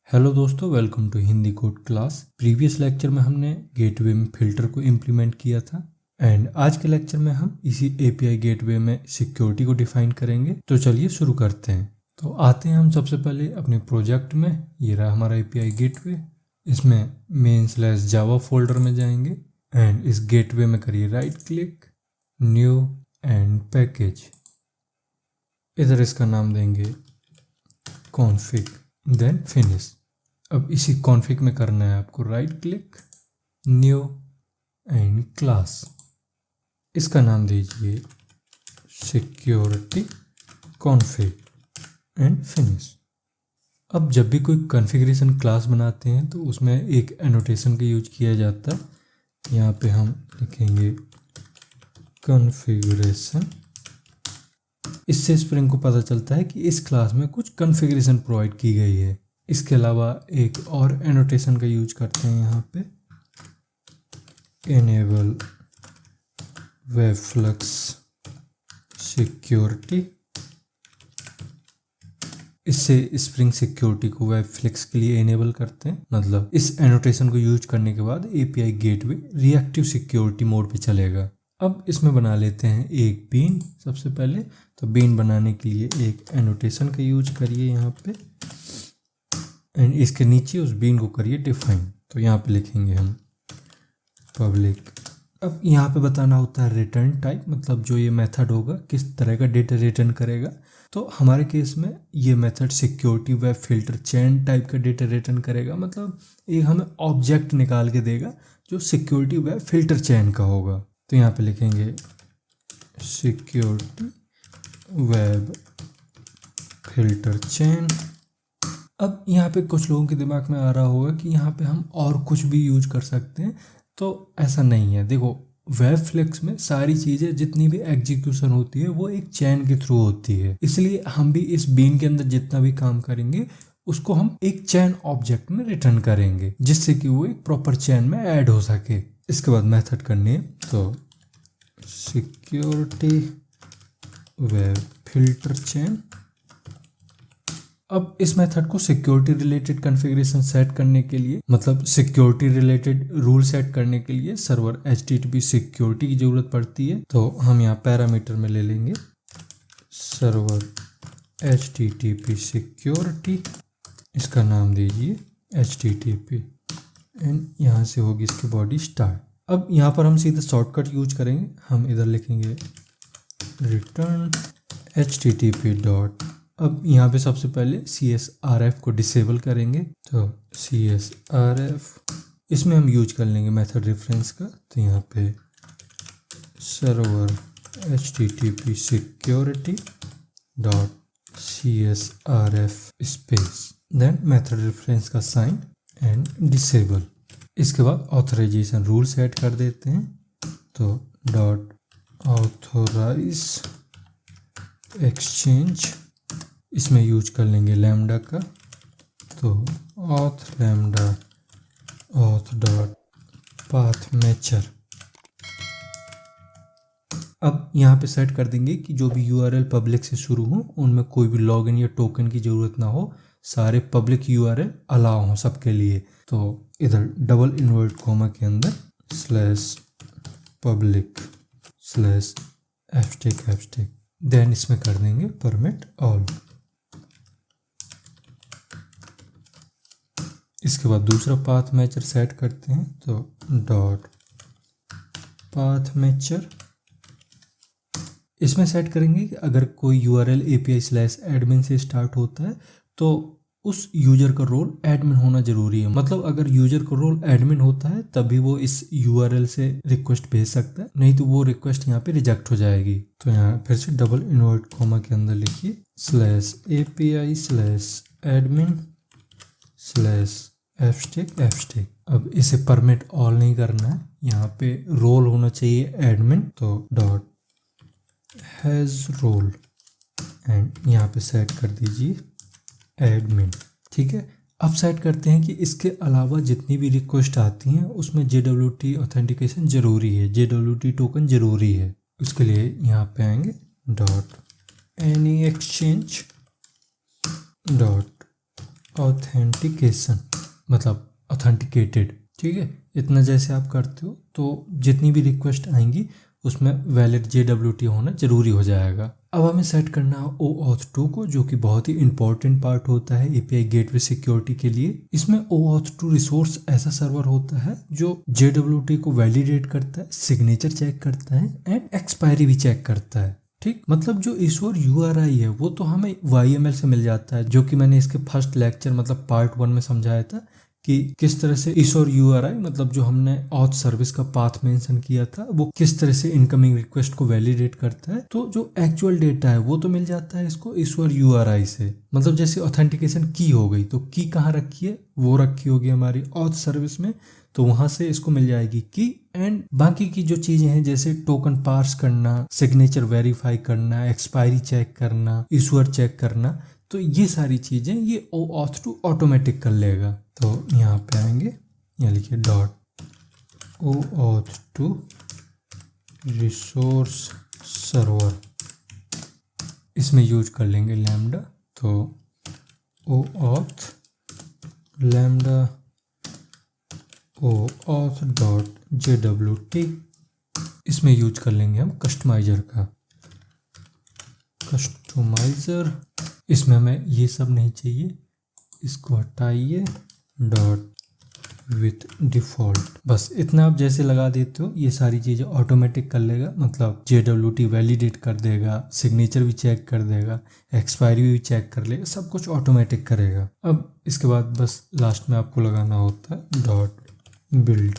Hello दोस्तों, welcome to Hindi code class. Previous lecture में हमने गेटवे में फिल्टर को इम्प्लीमेंट किया था एंड आज के लेक्चर में हम इसी एपीआई गेटवे में सिक्योरिटी को डिफाइन करेंगे। तो चलिए शुरू करते हैं। तो आते हैं हम सबसे पहले अपने प्रोजेक्ट में। ये रहा हमारा एपीआई गेटवे। इसमें main/java फोल्डर में जाएंगे एंड इस गेटवे में करिए right click, new and package. इधर इसका नाम देंगे कॉन्फ़िग, देन फिनिश। अब इसी कॉन्फ़िग में करना है आपको right click, new and class. इसका नाम दीजिए सिक्योरिटी कॉन्फ़िग एंड फिनिश। अब जब भी कोई कॉन्फ़िगरेशन क्लास बनाते हैं तो उसमें एक एनोटेशन का यूज किया जाता है। यहाँ पे हम लिखेंगे कॉन्फ़िगरेशन। इससे स्प्रिंग को पता चलता है कि इस क्लास में कुछ कॉन्फ़िगरेशन प्रोवाइड की गई है। इसके अलावा एक और एनोटेशन का यूज करते हैं यहाँ पे, इनेबल वेबफ्लक्स सिक्योरिटी। इससे स्प्रिंग सिक्योरिटी को वेबफ्लक्स के लिए इनेबल करते हैं। मतलब इस एनोटेशन को यूज करने के बाद API gateway reactive security mode पे चलेगा। अब इसमें बना लेते हैं एक बीन। सबसे पहले तो बीन बनाने के लिए एक एनोटेशन का यूज करिए यहाँ पे एंड इसके नीचे उस बीन को करिए डिफाइन। तो यहाँ पे लिखेंगे हम पब्लिक। अब यहाँ पे बताना होता है रिटर्न टाइप, मतलब जो ये मेथड होगा किस तरह का डेटा रिटर्न करेगा। तो हमारे केस में ये method security web filter chain type का डेटा रिटर्न करेगा। मतलब एक हमें ऑब्जेक्ट निकाल के देगा जो सिक्योरिटी वेब फिल्टर चेन का होगा। तो यहाँ पे लिखेंगे सिक्योरिटी वेब फिल्टर चेन। अब यहाँ पे कुछ लोगों के दिमाग में आ रहा होगा कि यहाँ पे हम और कुछ भी यूज कर सकते हैं। तो ऐसा नहीं है। देखो, वेबफ्लक्स में सारी चीज़ें जितनी भी एग्जीक्यूशन होती है वो एक चैन के थ्रू होती है। इसलिए हम भी इस बीन के अंदर जितना भी काम करेंगे उसको हम एक चैन ऑब्जेक्ट में रिटर्न करेंगे, जिससे कि वो एक प्रॉपर चैन में ऐड हो सके। इसके बाद मेथड करनी है तो सिक्योरिटी वेब फिल्टर चेन। अब इस मेथड को सिक्योरिटी रिलेटेड कॉन्फ़िगरेशन सेट करने के लिए, मतलब सिक्योरिटी रिलेटेड रूल सेट करने के लिए सर्वर HTTP सिक्योरिटी की ज़रूरत पड़ती है। तो हम यहाँ पैरामीटर में ले लेंगे सर्वर HTTP सिक्योरिटी। इसका नाम दीजिए HTTP एंड यहाँ से होगी इसकी बॉडी स्टार्ट। अब यहाँ पर हम सीधा शॉर्टकट यूज करेंगे। हम इधर लिखेंगे रिटर्न HTTP डॉट। अब यहाँ पे सबसे पहले CSRF को डिसेबल करेंगे। तो CSRF इसमें हम यूज कर लेंगे मेथड रेफरेंस का। तो यहाँ पे server HTTP security dot CSRF space, then method reference का साइन एंड डिसेबल। इसके बाद ऑथराइजेशन रूल सेट कर देते हैं। तो डॉट ऑथोराइज एक्सचेंज, इसमें यूज कर लेंगे लैम्डा का। तो auth lambda auth dot path matcher. अब यहाँ पे सेट कर देंगे कि जो भी URL पब्लिक से शुरू हो उनमें कोई भी लॉगिन या टोकन की ज़रूरत ना हो, सारे पब्लिक URL अलाउ हों सबके लिए। तो इधर डबल इन्वर्ट कोमा के अंदर /public/abstract, देन इसमें कर देंगे परमिट ऑल। इसके बाद दूसरा पाथ मैचर सेट करते हैं। तो डॉट पाथ मैचर, इसमें सेट करेंगे कि अगर कोई URL API/admin से स्टार्ट होता है तो उस यूजर का रोल एडमिन होना जरूरी है। मतलब अगर यूजर का रोल एडमिन होता है तभी वो इस URL से रिक्वेस्ट भेज सकता है, नहीं तो वो रिक्वेस्ट यहाँ पे रिजेक्ट हो जाएगी। तो यहाँ फिर से डबल इन्वर्ट कोमा के अंदर लिखिए /API/admin/abstract। अब इसे परमिट ऑल नहीं करना है, यहाँ पे रोल होना चाहिए एडमिन। तो डॉट हैज रोल एंड यहाँ पे सेट कर दीजिए एडमिन। ठीक है। अब सेट करते हैं कि इसके अलावा जितनी भी रिक्वेस्ट आती हैं उसमें JWT ऑथेंटिकेशन जरूरी है, JWT टोकन जरूरी है। उसके लिए यहाँ पे आएंगे dot any exchange dot authentication मतलब ऑथेंटिकेटेड। ठीक है, इतना जैसे आप करते हो तो जितनी भी रिक्वेस्ट आएंगी उसमें वैलिड JWT होना जरूरी हो जाएगा। अब हमें सेट करना है OAuth 2 को, जो कि बहुत ही इंपॉर्टेंट पार्ट होता है API गेटवे सिक्योरिटी के लिए। इसमें OAuth 2 रिसोर्स ऐसा सर्वर होता है जो JWT को वैलिडेट करता है, सिग्नेचर चेक करता है एंड एक्सपायरी भी चेक करता है। ठीक, मतलब जो ईश्वर URI है वो तो हमें YML से मिल जाता है, जो कि मैंने इसके फर्स्ट लेक्चर मतलब पार्ट 1 में समझाया था कि किस तरह से ईश्वर URI मतलब जो हमने ऑथ सर्विस का पाथ मेंशन किया था वो किस तरह से इनकमिंग रिक्वेस्ट को वैलिडेट करता है। तो जो एक्चुअल डेटा है वो तो मिल जाता है इसको ईश्वर URI से। मतलब जैसे ऑथेंटिकेशन की हो गई तो की कहाँ रखी है, वो रखी होगी हमारी ऑथ सर्विस में, तो वहां से इसको मिल जाएगी की। एंड बाकी की जो चीजें हैं जैसे टोकन पार्स करना, सिग्नेचर वेरीफाई करना, एक्सपायरी चेक करना, ईश्वर चेक करना, तो ये सारी चीजें ये OAuth 2 ऑटोमेटिक कर लेगा। तो यहाँ पे आएंगे, यहाँ लिखिए .OAuth 2 रिसोर्स सर्वर, इसमें यूज कर लेंगे लैम्डा। तो OAuth लैम्डा OAuth.jwt, इसमें यूज कर लेंगे हम कस्टमाइजर का कस्टमाइजर। इसमें हमें ये सब नहीं चाहिए, इसको हटाइए विथ डिफ़ॉल्ट। बस इतना आप जैसे लगा देते हो ये सारी चीज़ें ऑटोमेटिक कर लेगा। मतलब JWT वैलिडेट कर देगा, सिग्नेचर भी चेक कर देगा, एक्सपायरी भी चेक कर लेगा, सब कुछ ऑटोमेटिक करेगा। अब इसके बाद बस लास्ट में आपको लगाना होता है .build।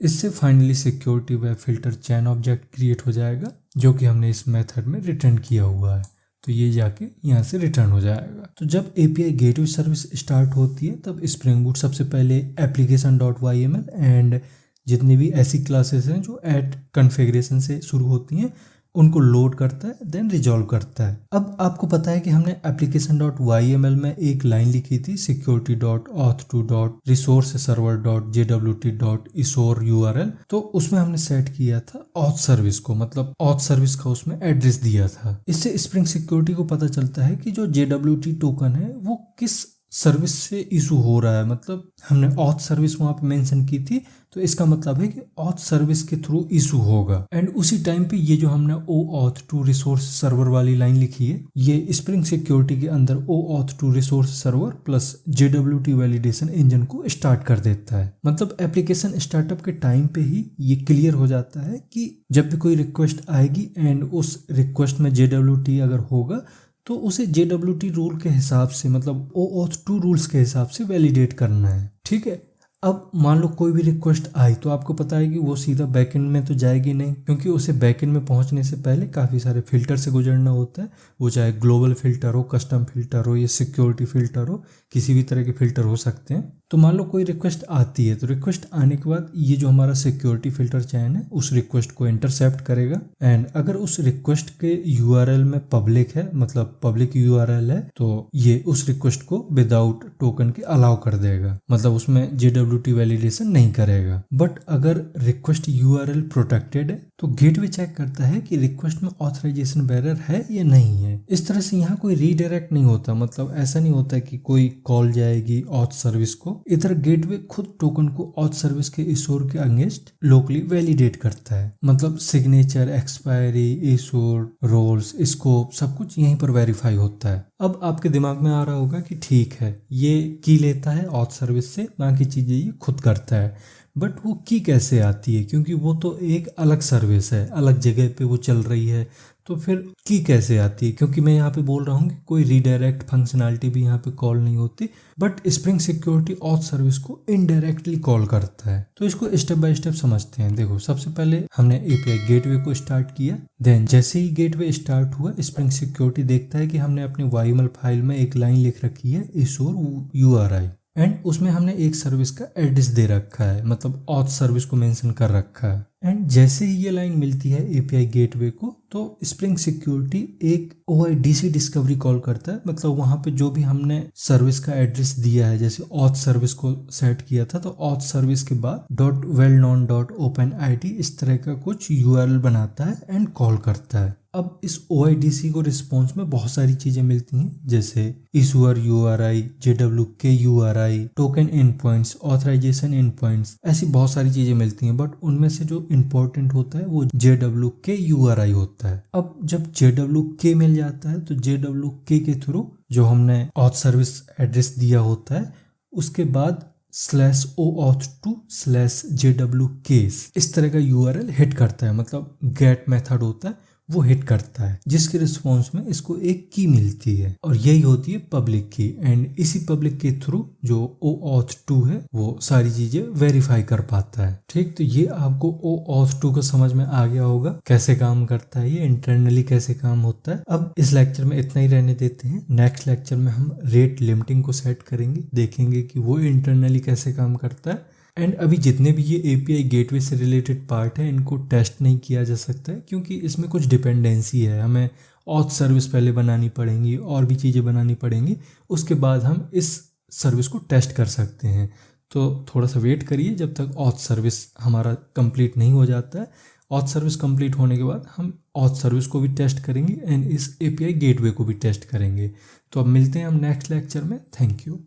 इससे फाइनली सिक्योरिटी वेब फिल्टर चैन ऑब्जेक्ट क्रिएट हो जाएगा, जो कि हमने इस मेथड में रिटर्न किया हुआ है। तो ये जाके यहाँ से रिटर्न हो जाएगा। तो जब API गेटवे सर्विस स्टार्ट होती है तब स्प्रिंग बूट सबसे पहले application.yml एंड जितनी भी ऐसी क्लासेस हैं जो ऐड कॉन्फ़िगरेशन से शुरू होती हैं उनको लोड करता है, देन रिजॉल्व करता है। अब आपको पता है कि हमने application.yml में एक लाइन लिखी थी security.auth2.resourceserver.jwt.eshore तो उसमें हमने सेट किया था ऑथ सर्विस को, मतलब ऑथ सर्विस का उसमें एड्रेस दिया था। इससे स्प्रिंग सिक्योरिटी को पता चलता है कि जो JWT टोकन है वो किस सर्विस से इशू हो रहा है। मतलब हमने ऑथ सर्विस वहां पे मेंशन की थी, तो इसका मतलब है कि ऑथ सर्विस के थ्रू इशू होगा। एंड उसी टाइम पे ये जो हमने OAuth 2 रिसोर्स सर्वर वाली लाइन लिखी है ये स्प्रिंग सिक्योरिटी के अंदर OAuth 2 resource server plus JWT validation engine को स्टार्ट कर देता है। मतलब एप्लीकेशन स्टार्टअप के टाइम पे ही ये क्लियर हो जाता है कि जब भी कोई रिक्वेस्ट आएगी एंड उस रिक्वेस्ट में JWT अगर होगा तो उसे JWT रूल के हिसाब से, मतलब OAuth 2 रूल्स के हिसाब से वैलिडेट करना है। ठीक है, अब मान लो कोई भी रिक्वेस्ट आई तो आपको पता है कि वो सीधा बैकएंड में तो जाएगी नहीं, क्योंकि उसे बैकएंड में पहुंचने से पहले काफ़ी सारे फिल्टर से गुजरना होता है। वो चाहे ग्लोबल फिल्टर हो, कस्टम फिल्टर हो या सिक्योरिटी फिल्टर हो, किसी भी तरह के फिल्टर हो सकते हैं। तो मान लो कोई रिक्वेस्ट आती है तो रिक्वेस्ट आने के बाद ये जो हमारा सिक्योरिटी फिल्टर चैन है उस रिक्वेस्ट को इंटरसेप्ट करेगा। एंड अगर उस रिक्वेस्ट के URL में पब्लिक है, मतलब पब्लिक URL है, तो ये उस रिक्वेस्ट को विदाउट टोकन के अलाउ कर देगा, मतलब उसमें JWT वैलिडेशन नहीं करेगा। बट अगर रिक्वेस्ट URL प्रोटेक्टेड है तो गेटवे चेक करता है कि रिक्वेस्ट में ऑथराइजेशन बैरियर है या नहीं है। इस तरह से यहाँ कोई रीडायरेक्ट नहीं होता, मतलब ऐसा नहीं होता कि कोई कॉल जाएगी ऑथ सर्विस को। इधर गेटवे खुद टोकन को ऑथ सर्विस के इशोर के अगेंस्ट लोकली वैलिडेट करता है। मतलब सिग्नेचर, एक्सपायरी, इशोर, रोल्स, स्कोप सब कुछ यहीं पर वेरीफाई होता है। अब आपके दिमाग में आ रहा होगा कि ठीक है ये की लेता है ऑथ सर्विस से, बाकी चीजें ये खुद करता है, बट वो की कैसे आती है, क्योंकि वो तो एक अलग सर्विस है, अलग जगह पे वो चल रही है, तो फिर की कैसे आती है। क्योंकि मैं यहाँ पे बोल रहा हूँ कि कोई रीडायरेक्ट फंक्शनैलिटी भी यहाँ पे कॉल नहीं होती, but spring security auth service को इनडायरेक्टली कॉल करता है। तो इसको स्टेप बाय स्टेप समझते हैं। देखो, सबसे पहले हमने API गेटवे को स्टार्ट किया, देन जैसे ही गेटवे स्टार्ट हुआ स्प्रिंग सिक्योरिटी देखता है कि हमने अपने YML फाइल में एक लाइन लिख रखी है ईश्वर URI, एंड उसमें हमने एक सर्विस का एड्रेस दे रखा है, मतलब ऑथ सर्विस को मेंशन कर रखा है। एंड जैसे ही ये लाइन मिलती है एपीआई गेटवे को तो स्प्रिंग सिक्योरिटी एक OIDC डिस्कवरी कॉल करता है। मतलब वहां पे जो भी हमने सर्विस का एड्रेस दिया है, जैसे ऑथ सर्विस को सेट किया था तो ऑथ सर्विस के बाद .well-known.openid इस तरह का कुछ URL बनाता है एंड कॉल करता है। अब इस OIDC को रिस्पॉन्स में बहुत सारी चीजें मिलती हैं, जैसे issuer URI, JWK URI, token endpoints, authorization endpoints, ऐसी बहुत सारी चीजें मिलती हैं। बट उनमें से जो इम्पोर्टेंट होता है वो JWK URI होता है। अब जब JWK मिल जाता है तो JWK के थ्रू जो हमने ऑथ सर्विस एड्रेस दिया होता है उसके बाद /OAuth2/JWKs इस तरह का URL हिट करता है। मतलब गेट मेथड होता है वो हिट करता है, जिसके रिस्पॉन्स में इसको एक की मिलती है और यही होती है पब्लिक की। एंड इसी पब्लिक के थ्रू जो OAuth2 है वो सारी चीजें वेरीफाई कर पाता है। ठीक, तो ये आपको OAuth2 का समझ में आ गया होगा कैसे काम करता है, ये इंटरनली कैसे काम होता है। अब इस लेक्चर में इतना ही रहने देते हैं। नेक्स्ट लेक्चर में हम रेट लिमिटिंग को सेट करेंगे, देखेंगे कि वो इंटरनली कैसे काम करता है। एंड अभी जितने भी ये API गेटवे से रिलेटेड पार्ट है इनको टेस्ट नहीं किया जा सकता है क्योंकि इसमें कुछ डिपेंडेंसी है। हमें ऑथ सर्विस पहले बनानी पड़ेंगी और भी चीज़ें बनानी पड़ेंगी, उसके बाद हम इस सर्विस को टेस्ट कर सकते हैं। तो थोड़ा सा वेट करिए जब तक ऑथ सर्विस हमारा कंप्लीट नहीं हो जाता है। ऑथ सर्विस कंप्लीट होने के बाद हम ऑथ सर्विस को भी टेस्ट करेंगे एंड इस API गेटवे को भी टेस्ट करेंगे। तो अब मिलते हैं हम नेक्स्ट लेक्चर में। Thank you.